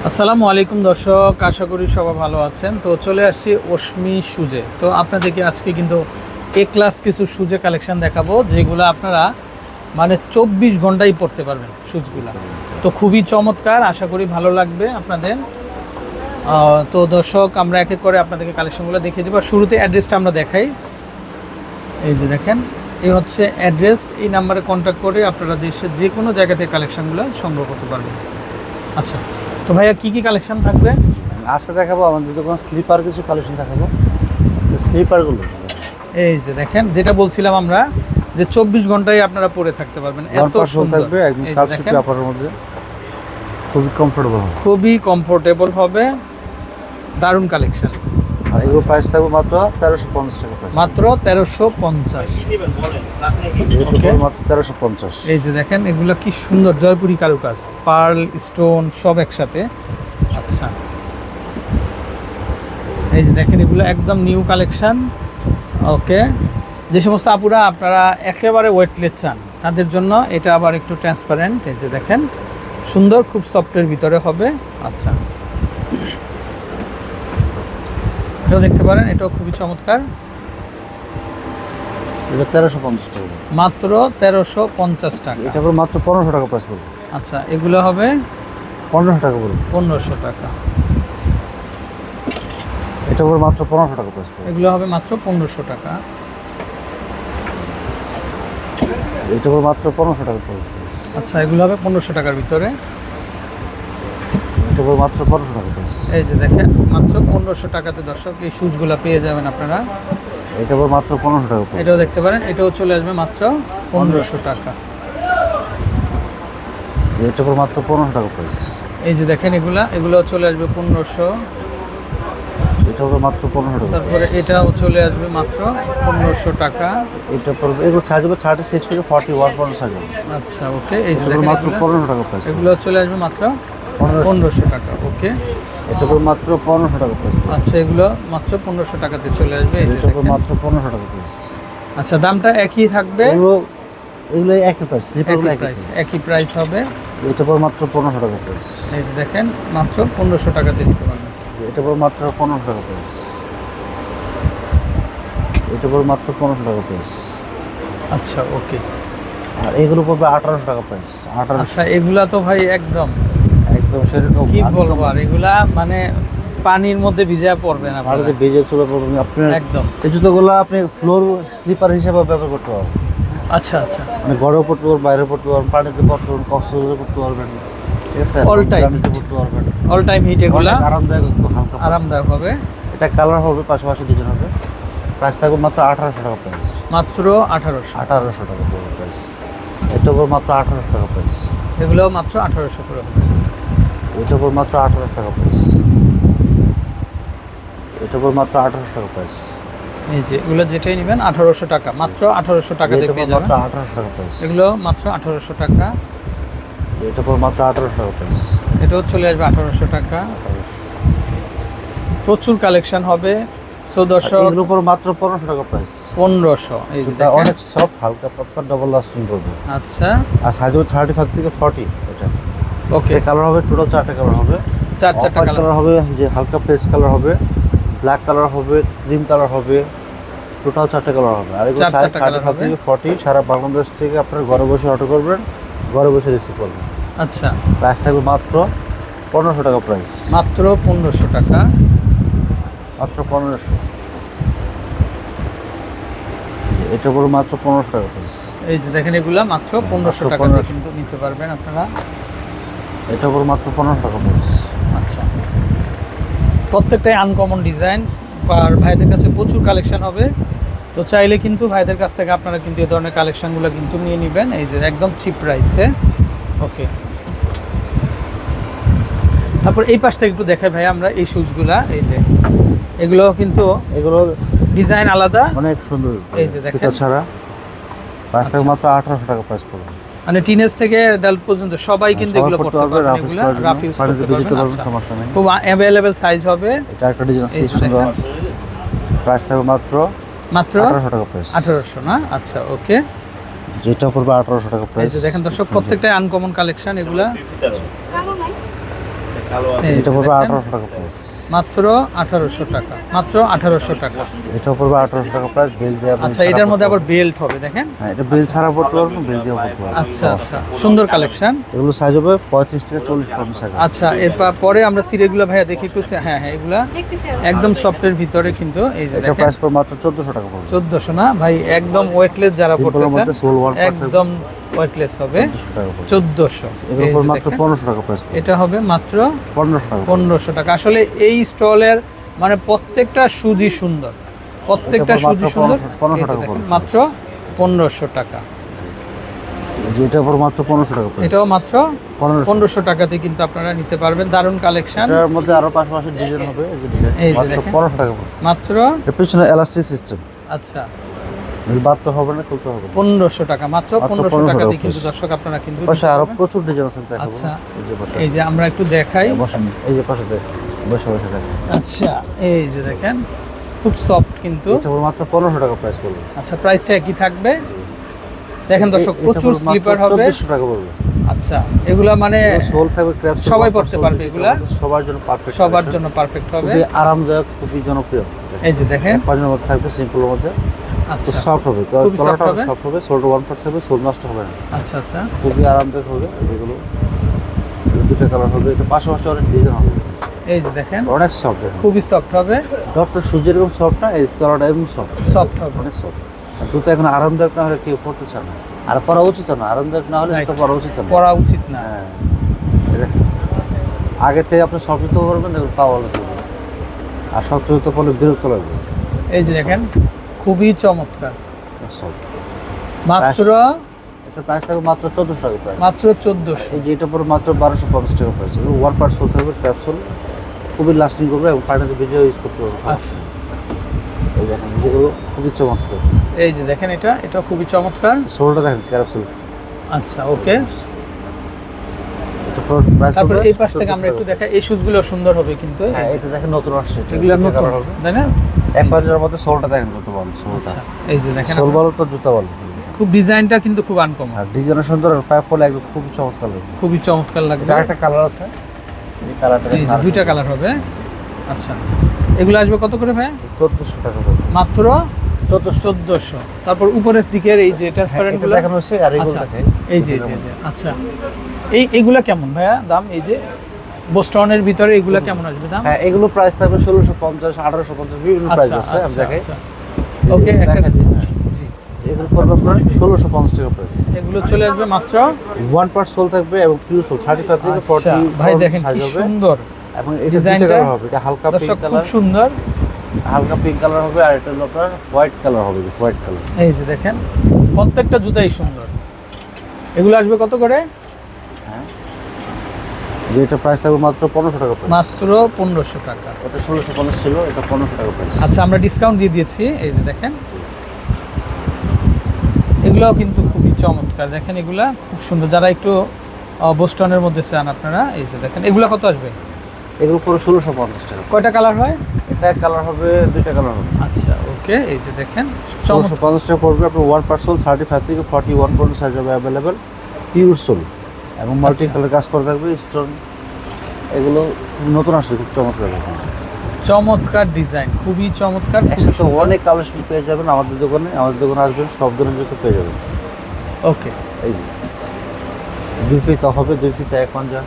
আসসালামু আলাইকুম দর্শক, আশা করি সবাই ভালো আছেন। তো চলে আসছি অশ্মি শুজে। তো আপনাদেরকে আজকে কিন্তু এ ক্লাস কিছু শুজে কালেকশন দেখাবো, যেগুলো আপনারা মানে 24 ঘন্টায় পড়তে পারবেন শুজগুলো। তো খুবই চমৎকার, আশা করি ভালো লাগবে আপনাদের। তো দর্শক, আমরা এক এক করে আপনাদেরকে কালেকশনগুলো দেখিয়ে দেবো। শুরুতে অ্যাড্রেসটা আমরা দেখাই। এই যে দেখেন, এই হচ্ছে অ্যাড্রেস। এই নাম্বারে কন্ট্যাক্ট করে আপনারা দেশের যে কোনো জায়গা থেকে কালেকশনগুলো সংগ্রহ করতে পারবেন। আচ্ছা, তো ভাইয়া কী কী কালেকশন থাকবে? আজকে দেখাবো আমাদের দোকান স্লিপার কিছু কালেকশন দেখাবো। স্লিপারগুলো এই যে দেখেন, যেটা বলছিলাম আমরা যে 24 ঘন্টায় আপনারা পরে থাকতে পারবেন, এত সুন্দর থাকবে, একদম কালসি পেপারের মধ্যে খুবই কমফোর্টেবল হবে, খুবই কমফোর্টেবল হবে। দারুণ কালেকশন। আর এগুলো প্রাইস থাকবে মাত্র 1350 টাকা। মাত্র 1350। মাত্র 1350। এই যে দেখেন, এগুলো কি সুন্দর জয়পুরি কারুকাজ, পার্ল স্টোন সব একসাথে। আচ্ছা, এই যে দেখেন, এগুলো একদম নিউ কালেকশন। ওকে, যে সমস্ত আপুরা আপনারা একেবারে ওয়েটলেস চান তাদের জন্য এটা আবার একটু ট্রান্সপারেন্ট। এই যে দেখেন, সুন্দর, খুব সফটের ভিতরে হবে। আচ্ছা, এটাও দেখতে পারেন, এটাও খুবই চমৎকার। এটা 1350 টাকা, মাত্র 1350 টাকা। এটা পড়বে মাত্র 1500 টাকা প্রাইস পড়বে। আচ্ছা, এগুলো হবে 1500 টাকা পড়বে। 1500 টাকা। এটা পড়বে মাত্র 1500 টাকা প্রাইস পড়বে। এগুলো হবে মাত্র 1500 টাকা। এটা পড়বে মাত্র 1500 টাকা পড়বে। আচ্ছা, এগুলো হবে 1500 টাকার ভিতরে। এটা পড়বে মাত্র 1500 টাকা প্রাইস। এই যে দেখেন, মাত্র 1500 টাকাতে দর্শক এই শুজগুলো পেয়ে যাবেন আপনারা। এটা পড়বে মাত্র 1500 টাকা পড়বে। এটাও দেখতে পারেন, এটাও চলে আসবে মাত্র 1500 টাকা। এটা পড়বে মাত্র 1500 টাকা প্রাইস। এই যে দেখেন, এগুলো চলে আসবে 1500। এটা পড়বে মাত্র 1500 টাকা। তারপরে এটাও চলে আসবে মাত্র 1500 টাকা। এটা পড়বে, এগুলো সাইজ হবে 36 থেকে 41 পর্যন্ত সাইজ হবে। আচ্ছা, ওকে। এই যে এটা দেখেন, মাত্র 1500 টাকা প্রাইস। এগুলো চলে আসবে মাত্র 1500 টাকা। ওকে, এটা পড়বে মাত্র 1500 টাকা প্রাইস। আচ্ছা, এগুলো মাত্র 1500 টাকাতে চলে আসবে। এই যে এটা পড়বে দেখেন, মাত্র 1500 টাকা প্রাইস। আচ্ছা, দামটা একই থাকবে। এগুলো একই প্রাইস, স্লিপারগুলো একই প্রাইস, একই প্রাইস হবে। এটা পড়বে মাত্র 1500 টাকা প্রাইস। এই যে দেখেন, মাত্র 1500 টাকাতে নিতে পারবেন। এটা পড়বে মাত্র 1500 টাকা প্রাইস। এটা পড়বে মাত্র 1500 টাকা প্রাইস। আচ্ছা, ওকে। আর এগুলো পড়বে 1800 টাকা প্রাইস। 1800। আচ্ছা, এগুলা তো ভাই একদম সেরকম কি বলবো, আর এগুলা মানে পানির মধ্যে ভিজা পড়বে না, ভারতে বেজে চলে পড়বে আপনার একদম। এই জুতোগুলো আপনি ফ্লোর স্লিপার হিসেবে ব্যবহার করতে পারবেন। আচ্ছা আচ্ছা, মানে ঘরেও পড়তে পারবেন, বাইরে পড়তে পারবেন, পানিতে পড়তে পারবেন, কক্সবাজারে পড়তে পারবেন, ঠিক আছে? অল টাইম পড়তে পারবেন, অল টাইম হিট। এগুলা আরামদায়ক, একটু হালকা আরামদায়ক হবে। এটা কালার হবে, পাশাপাশি ডিজাইন হবে। প্রাইস থাকবে মাত্র 1800 টাকা প্রাইস। মাত্র 1800 টাকা পড়বে প্রাইস। এটা পড়বে মাত্র 1800 টাকা প্রাইস। এগুলো মাত্র 1800 করে হবে। এটা পড়বে মাত্র 1800 টাকা প্রাইস। এটা পড়বে মাত্র 1800 টাকা প্রাইস। এই যে এগুলো যেটাই নেবেন 1800 টাকা, মাত্র 1800 টাকাতে পেয়ে যাবেন। মাত্র 1800 টাকা প্রাইস। এগুলো মাত্র 1800 টাকা। এটা পড়বে মাত্র 1800 টাকা প্রাইস। এটাও চলে আসবে 1800 টাকা। প্রচুর কালেকশন হবে। সো দর্শক, এগুলো পড়বে মাত্র 1500 টাকা প্রাইস। 1500। এই যে দেখেন, অনেক সফট, হালকা পাতলা, ডাবল লাস্টিং করবে। আচ্ছা, আর সাইজ হবে 35 থেকে 40। এটা ওকে। কালার হবে, টোটাল 4টা কালার হবে। 4টা কালার হবে, যে হালকা পেস্ট কালার হবে, ব্ল্যাক কালার হবে, ক্রিম কালার হবে, টোটাল 4টা কালার হবে। আর এগুলো সাইজ 35 থেকে 40। সারা বাংলাদেশ থেকে আপনারা ঘরে বসে অর্ডার করবেন, ঘরে বসে রিসিভ করবেন। আচ্ছা, প্রাইস থাকবে মাত্র 1500 টাকা প্রাইস। মাত্র 1500 টাকা। মাত্র 1500। এটা পড়বে মাত্র 1500 টাকা প্রাইস। এই যে দেখেন, এগুলা মাত্র 1500 টাকাতে কিন্তু নিতে পারবেন আপনারা। এটা পড়বে মাত্র 1500 টাকা প্রাইস। আচ্ছা, প্রত্যেকটাই আনকমন ডিজাইন। আর ভাইদের কাছে প্রচুর কালেকশন হবে। তো চাইলে কিন্তু ভাইদের কাছ থেকে আপনারা কিন্তু এই ধরনের কালেকশনগুলো কিন্তু নিয়ে নেবেন। এই যে একদম চিপ প্রাইসে। ওকে, তারপর এই পাশ থেকে একটু দেখাই ভাই আমরা এই শুজগুলা। এই যে এগুলো কিন্তু, এগুলো ডিজাইন আলাদা, অনেক সুন্দর। এই যে দেখেন, এটা ছাড়া প্রাইস থাকবে মাত্র 1800 টাকা প্রাইস পড়বে। মানে টিনেজ থেকে অ্যাডাল্ট পর্যন্ত সবাই কিন্তু এগুলো পড়তে পারবে। এগুলো রাফ ইউজ করতে পারবেন। সমস্যা নেই, খুব অ্যাভেলেবল সাইজ হবে। এটা একটা ডিজাইন আছে সুন্দর। প্রাইস থাকবে মাত্র 1800 টাকা প্রাইস। 1800 না? আচ্ছা, ওকে। যেটা পড়বে 1800 টাকা এই প্রাইস। যে দেখেন দর্শক, প্রত্যেকটাই আনকমন কালেকশন এগুলা। এই যে এটা পড়বে দেখেন, 1800 টাকা প্রাইস। মাত্র 1800 টাকা, মাত্র 1800 টাকা। এটা পড়বে 1800 টাকা প্রাইস, বেল দেওয়া। আচ্ছা, এটার মধ্যে আবার বেল্ট হবে দেখেন। হ্যাঁ, এটা বেল ছাড়া পড়তে পারবেন, বেল দিয়ে পড়তে পারবেন। আচ্ছা আচ্ছা, সুন্দর কালেকশন। এগুলো সাইজ হবে 35 থেকে 40 50 টাকা। আচ্ছা, এরপর পরে আমরা সিরিয়ালগুলো ভাইয়া দেখি একটু। হ্যাঁ হ্যাঁ, এগুলা একদম সফটের ভিতরে কিন্তু। এই যে এটা দেখেন, প্রাইস পড়বে মাত্র 1400 টাকা পড়বে। 1400 না ভাই, একদম ওয়েটলেস যারা Simple পড়তে এর চান মধ্যে সোল ওয়ান একদম ওয়েটলেস হবে 1400 টাকা পড়বে। 1400। এগুলো এই যে পড়বে মাত্র দেখেন, 1500 টাকা প্রাইস পড়বে। এটা হবে মাত্র 1500 টাকা। 1500 টাকা। আসলে এই স্টলের মানে প্রত্যেকটা সুজি সুন্দর, প্রত্যেকটা এটা সুজি মাত্র সুন্দর। 1500 এই যে টাকা দেখেন, পড়বে। মাত্র 1500 টাকা। যেটা পড়বে মাত্র 1500 টাকা প্রাইস। এটাও মাত্র 1500। 1500 টাকাতে কিন্তু আপনারা নিতে পারবেন। দারুণ কালেকশন। এটার মধ্যে আরো পাশাপাশি ডিজাইন হবে, এই যে ডিজাইন এই যে মাত্র দেখেন। 1500 টাকা পড়বে। মাত্র, এর পিছনে এলাস্টিক সিস্টেম, আচ্ছা, বাদ তো হবে না, খুলতে হবে না। 1500 টাকা, মাত্র 1500 টাকাতে টাকা কিন্তু piece। দর্শক আপনারা কিন্তু পাশে নিতে আরো পারবেন। প্রচুর ডিজাইন আছে দেখাবো। আচ্ছা, এই যে পাশে, এই যে আমরা একটু দেখাই। বসেন, এই যে পাশে দেখেন, বসে বসে দেখেন। আচ্ছা, এই যে দেখেন, খুব সফট কিন্তু। এটা পড়বে মাত্র 1500 টাকা প্রাইস পড়বে। আচ্ছা, প্রাইসটা একই থাকবে। দেখেন দর্শক, এটা প্রচুর পড়বে মাত্র স্লিপার হবে। 1400 টাকা পড়বে। আচ্ছা, এগুলা মানে সোল থাকবে, ক্র্যাপ সোল, সবাই ওয়ান পড়তে সোল, পারবে এগুলা। সবার জন্য পারফেক্ট, সবার জন্য পারফেক্ট হবে। খুবই আরামদায়ক, খুবই জনপ্রিয়। এই যে দেখেন, পাজামার মধ্যে থাকবে, সিম্পলের মধ্যে, আচ্ছা সফট হবে, তো খুবই soft তলাটা হবে। সফট হবে, সোলটা ওয়ান পার্ট থাকবে, সোল নষ্ট হবে না, আচ্ছা আচ্ছা, খুবই আরামদায়ক হবে। এগুলো দুটো কালার হবে, এটা পাশাপাশি অনেক ডিজাইন হবে, এই যে দেখেন, অনেক সফট দেখেন। খুবই সফট হবে, ডক্টর সুজির এরকম সফট না, এই তলাটা এরকম সফট, সফট হবে। অনেক সফট। আর জুতো এখন আরামদায়ক না হলে কেউ পড়তে চায় না, আর পরা উচিত না, আরামদায়ক না হলে Right. জুতো পরা উচিত না। পড়া উচিত না। হ্যাঁ, এই দেখেন, আগে থেকে আপনি সফট জুতো পরবেন, দেখুন পা ভালো থাকবে, আর শক্ত জুতো পরলে বিরক্ত লাগবে। এই যে দেখেন, খুবই চমৎকার। সফট, মাত্র, এটা প্রাইস থাকবে মাত্র 1400 টাকা প্রাইস। মাত্র 1400। এই যে এটা পরে মাত্র 1250 টাকা প্রাইস। এগুলো ওয়ান পার্ট সোল থাকবে, ক্যাপসুল, খুবই লাস্টিং করবে এবং পানিতে ভিজিয়ে ইউজ করতে পারবে। আচ্ছা, এই দেখেন, যেগুলো খুবই চমৎকার। এই যে দেখেন, এটা খুবই চমৎকার। সোলটা দেখেন, ক্যাপসুল। আচ্ছা, ওকে। এটা প্রাইস তারপর এই পাশ থেকে আমরা একটু দেখাই, এই শুজগুলো সুন্দর হবে কিন্তু। এই হ্যাঁ, যে, এটা দেখেন নতুন আসছে, এগুলো নতুন হবে। তাই না? এক পাঁচের মধ্যে সোলটা দেখেন কত ভালো, সোলটা। আচ্ছা, এই যে দেখেন, সোল বলো তো জুতা বলো, খুব ডিজাইনটা কিন্তু খুব আনকমন, আর ডিজাইন সুন্দর, আর পাইপ ফল একদম খুব চমৎকার লাগবে। খুবই চমৎকার লাগবে। এটা একটা কালার আছে, এই কালারটা এই যে দুইটা কালার হবে। আচ্ছা, এগুলো আসবে কত করে ভাই? 1400 টাকা পড়বে। মাত্র 1400। তারপর উপরের দিকের এই যে ট্রান্সপারেন্ট এটা গুলো দেখানো হচ্ছে, আর এগুলো আচ্ছা, দেখেন, এই যে আচ্ছা, এইগুলা কেমন ভাইয়া দাম? এই যে বোস্টনের ভিতরে এগুলা কেমন আসবে দাম? হ্যাঁ, এগুলো প্রাইস থাকবে 1650, 1850, বিভিন্ন প্রাইস আছে, আমি দেখাই। ওকে, একটা দেখাই দিই, হ্যাঁ। জি, এগুলো পড়বে আপনার 1650 টাকা প্রাইস। এগুলো চলে আসবে মাত্র। ওয়ান পার্ট সোল থাকবে এবং পিউ সোল 35 থেকে 40। আচ্ছা, ভাই দেখেন কি হবে, সুন্দর এবং এটা ডিজাইনটা। দুটো কালার হবে, এটা হালকা পিঙ্ক দর্শক, খুব কালার, সুন্দর। হালকা পিঙ্ক কালার হবে, আর এটা হলো আপনার হোয়াইট কালার হবে, হোয়াইট কালার। এই যে দেখেন, প্রত্যেকটা জুতাই সুন্দর। এগুলো আসবে কত করে? হ্যাঁ, যেটা প্রাইস থাকবে মাত্র 1500 টাকা প্রাইস। মাত্র 1500 টাকা। ওটা 1650 ছিল, এটা 1500 টাকা প্রাইস। আচ্ছা, আমরা ডিসকাউন্ট দিয়ে দিয়েছি। এই যে দেখেন, এগুলাও কিন্তু খুবই চমৎকার। দেখেন, এগুলা খুব সুন্দর। যারা একটু বোস্টনের মধ্যে চান আপনারা, এই যে দেখেন, এগুলা কত আসবে? এগুলো পুরো 1650 টাকা। কয়টা কালার হয়? এটা এক কালার হবে, দুইটা কালার হবে। আচ্ছা, ওকে। এই যে দেখেন, 1650 টাকা পড়বে। আপনার ওয়ান পার্ট সোল 35 থেকে 41 পর্যন্ত সাইজ হবে অ্যাভেলেবেল, পিওর সোল এবং মাল্টি আচ্ছা। কালার কাজ করা থাকবে, স্টোন। এগুলো নতুন আসছে, খুব চমৎকার দেখুন, চমৎকার ডিজাইন, খুবই চমৎকার। একসাথে অনেক কালেকশন পেয়ে যাবেন আমাদের দোকানে। আমাদের দোকানে আসবেন, সব ধরনের জুতো পেয়ে যাবেন। ওকে, এই যে 2 ফিতা হবে, 2 ফিতা এক পাঞ্জা।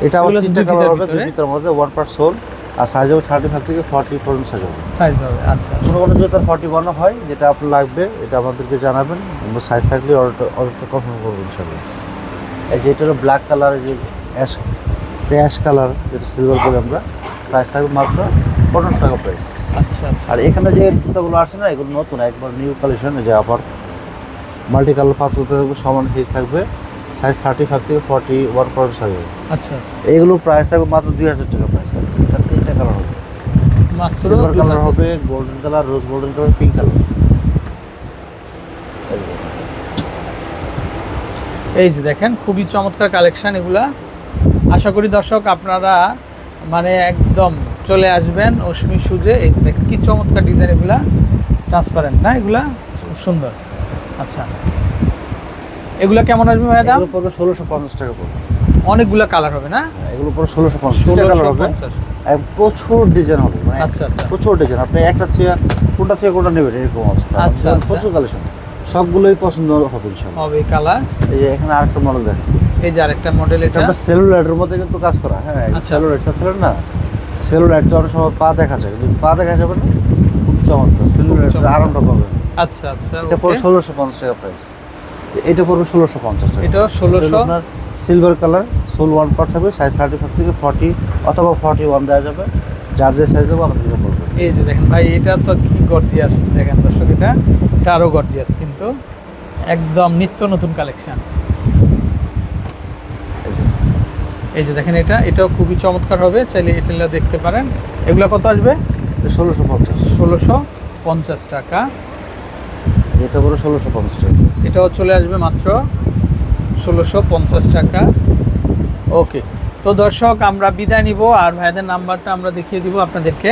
এটা আবার এগুলো 3টা দুই কালার ফিতার হবে, 2 ভিতরে? ফিতার মধ্যে ওয়ান পার্ট সোল, আর সাইজ হবে 35 থেকে 40 পর্যন্ত সাইজ হবে। সাইজ হবে। আচ্ছা, কোনো কোনো জুতার 41 হয়, যেটা আপনার লাগবে এটা আমাদেরকে জানাবেন, আমরা সাইজ থাকলে অর্ডারটা কনফার্ম করবো ইনশাআল্লাহ। এই যে এটা হলো ব্ল্যাক কালার, যে অ্যাশ কালার, যেটা সিলভার বলে আমরা, প্রাইস থাকবে মাত্র 1500 টাকা প্রাইস। আচ্ছা, আচ্ছা। আর এখানে যে জুতাগুলো আসছে না, এগুলো নতুন একবার নিউ কালেকশন, যে আবার মাল্টি কালার পাত্র থাকবে, সমান সাইজ থাকবে, সাইজ 35 থেকে 41 পর্যন্ত সাইজ হবে। আচ্ছা, আচ্ছা, এইগুলো প্রাইস থাকবে মাত্র 2000 টাকা প্রাইস থাকবে। এটা 3টা কালার হবে, মাত্র সিলভার কালার 2000। হবে, গোল্ডেন কালার, রোজ গোল্ডেন কালার, পিঙ্ক কালার। এই যে দেখেন, খুবই চমৎকার কালেকশন এগুলা। আশা করি দর্শক আপনারা মানে একদম চলে আসবেন অশ্মি সুজে। এই যে দেখেন কি চমৎকার ডিজাইন, এগুলা ট্রান্সপারেন্ট না, এগুলা খুব সুন্দর। আচ্ছা, এগুলো কেমন আসবে ভাইয়া দাম? এগুলো পড়বে 1650 টাকা পড়বে। অনেকগুলো কালার হবে না? এগুলো পড়বে 1650 কালার হবে। 1650। আর প্রচুর ডিজাইন হবে, মানে আচ্ছা আচ্ছা প্রচুর ডিজাইন। আপনি একটা থেকে কোনটা নেবেন এরকম অবস্থা। আচ্ছা, আচ্ছা। প্রচুর কালেকশন, সবগুলোই পছন্দ হবে ইনশাআল্লাহ। হবে কালার। এই যে এখানে আরেকটা মডেল দেখেন, এই যে আরেকটা মডেল, এটা এটা সেলুলাইটের মধ্যে কিন্তু কাজ করা। হ্যাঁ, আচ্ছা। সেলুলাইট চাচ্ছিলেন না? সেলুলাইট তো অনেক সময় পা দেখা যায়, কিন্তু পা দেখা যাবে না, খুব চমৎকার সেলুলাইটের চমৎকার। আরামটা পাবেন। আচ্ছা আচ্ছা এটা পড়বে 1650 টাকা প্রাইস। এটা পড়বে 1650 টাকা। এটা 1600। আপনার silver colour, sole one part হবে, সাইজ 35 থেকে 40 অথবা 41 দেওয়া যাবে, যার যে সাইজ দেবো আপনার দিকে পড়বে। এই যে দেখেন ভাই, এটা তো কি গর্জিয়াস দেখেন দর্শক, এটা আরো গর্জিয়াস, কিন্তু একদম নিত্য নতুন কালেকশন। এই যে দেখেন, এটাও খুবই চমৎকার হবে, চাইলে এটা দেখতে পারেন। এগুলো কত আসবে? 1650। 1650 টাকা। এটা পড়বে 1650 টাকা। এটাও চলে আসবে মাত্র 1650 টাকা। ওকে, তো দর্শক আমরা বিদায় নিব, আর ভাইদের নাম্বারটা আমরা দেখিয়ে দিব আপনাদেরকে।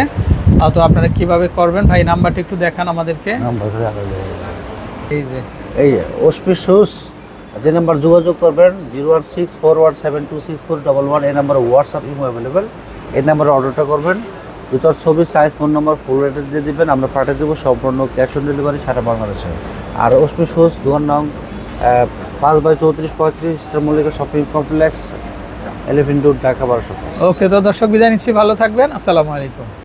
তো আপনারা কিভাবে করবেন ভাই, নাম্বারটা একটু দেখান আমাদেরকে। নাম্বার ধরে আগে এই যে এই অস্পি শুজ, যে নাম্বার যোগাযোগ করবেন 01641726411, এই নাম্বারে হোয়াটসঅ্যাপ ইমো অ্যাভেলেবেল। এই নাম্বারে অর্ডারটা করবেন, জুতার ছবি, size, phone number, full address দিয়ে দিবেন, আমরা পাঠিয়ে দেবো সম্পূর্ণ ক্যাশ অন ডেলিভারি সারা বাংলাদেশে। আর অস্পি শুজ দোকান নং 5/3435 star Mallika shopping complex, elephant road, Dhaka 1200। ওকে, তো দর্শক বিদায় নিচ্ছি, ভালো থাকবেন, আসসালামু আলাইকুম।